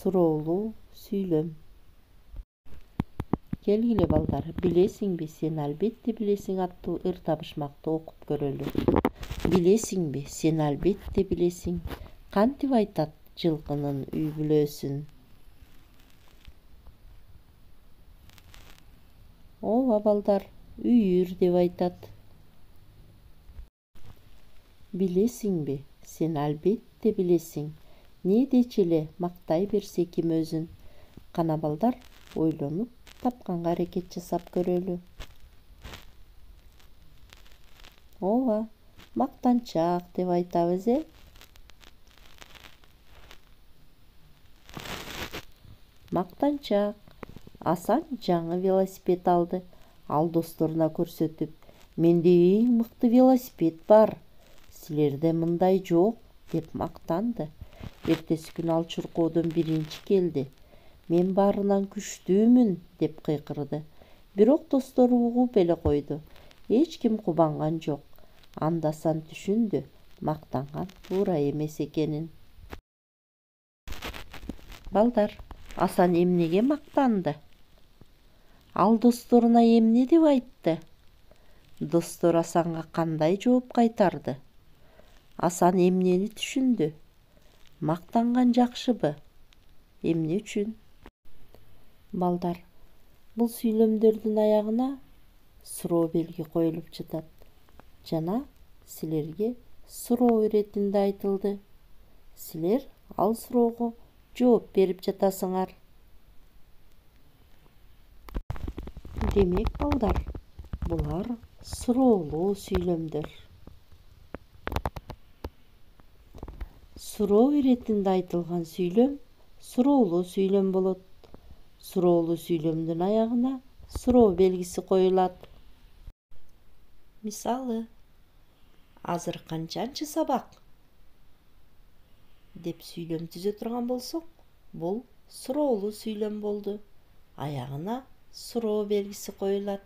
Суроолуу сүйлөм. Келгиле балдар, билесиңби, сен албетте билесиң аттуу ыр табышмакты окуп көрөлү. Билесиңби, сен албетте билесиң, кантип айтат жылкынын үй бүлөсүн. Ооба балдар, үйүр деп айтат. Билесиңби, сен албетте билесиң, не дечи эле мактай берсе ким өзүн. Кана балдар, ойлонуп тапканга аракет жасап көрөлү. Ооба, мактанчак деп айтабыз, Мактанчак. Асан жаңы велосипед алды. Ал досторуна көрсөтүп, менде эң мыкты велосипед бар. Силерде мындай жок, деп мактанды. Эртеси күнү ал чуркоодон биринчи келди. Мен баарынан күчтүүмүн, деп кыйкырды. Бирок достору угуп эле койду. Эч ким кубанган жок. Анда Асан түшүндү, мактанган туура эмес экенин. Балдар, Асан эмнеге мактанды? Ал досторуна эмне деп айтты? Достор Асанга кандай жооп кайтарды? Асан эмнени түшүндү? Мактанган жакшыбы? Эмне үчүн? Балдар, бул сүйлөмдөрдүн аягына суроо белги коюлуп жатат. Жана силерге суроо иретинде айтылды. Силер ал суроого жооп берип жатасыңар. Демек балдар, булар суроолуу сүйлөмдөр. Суроо иретинде айтылган сүйлөм суроолуу сүйлөм болот. Суроолуу сүйлөмдүн аягына суроо белгиси коюлат. Мисалы, азыр канчанчы сабак? Деп сүйлөм түзө турган болсок, бул суроолуу сүйлөм болду. Аягына суроо белгиси коюлат.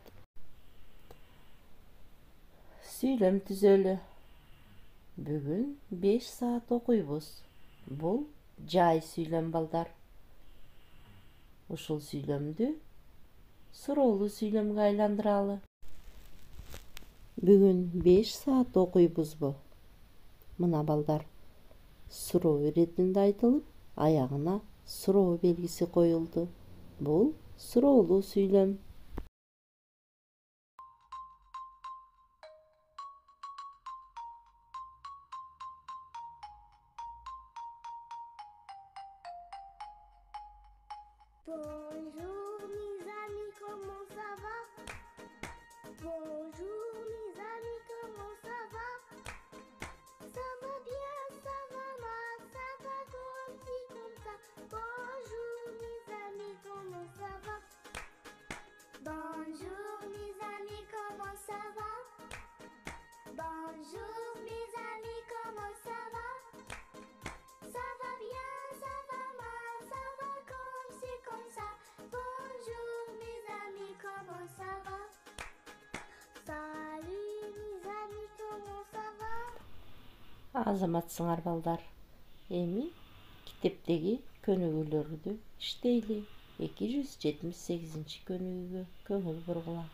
Сүйлөм түзөлү. Бүгүн 5 саат окуйбуз. Бул жай сүйлөм балдар. Ушул сүйлөмдү суроолуу сүйлөмгө айландыралы. Бүгүн 5 саат окуйбузбу? Мына балдар, суроо иретинде айтылып, аягына суроо белгиси коюлду. Бул суроолуу сүйлөм. Bonjour mes amis, comment ça va? Bonjour mes amis, comment ça va? Ça va bien, ça va mal, ça va comme ci, comme ça. Bonjour mes amis, comment ça va? Bonjour mes amis, comment ça va? Bonjour mes amis, comment ça va? Ça va bien, ça va mal, ça va comme ci, comme ça. Bonjour mes amis, comment ça va? Salut mes amis, comment ça va? Азаматсыңар балдар. Эми китептеги көнүгүүлөрдү иштейли. 278 көнүгүүгө көңүл бургула.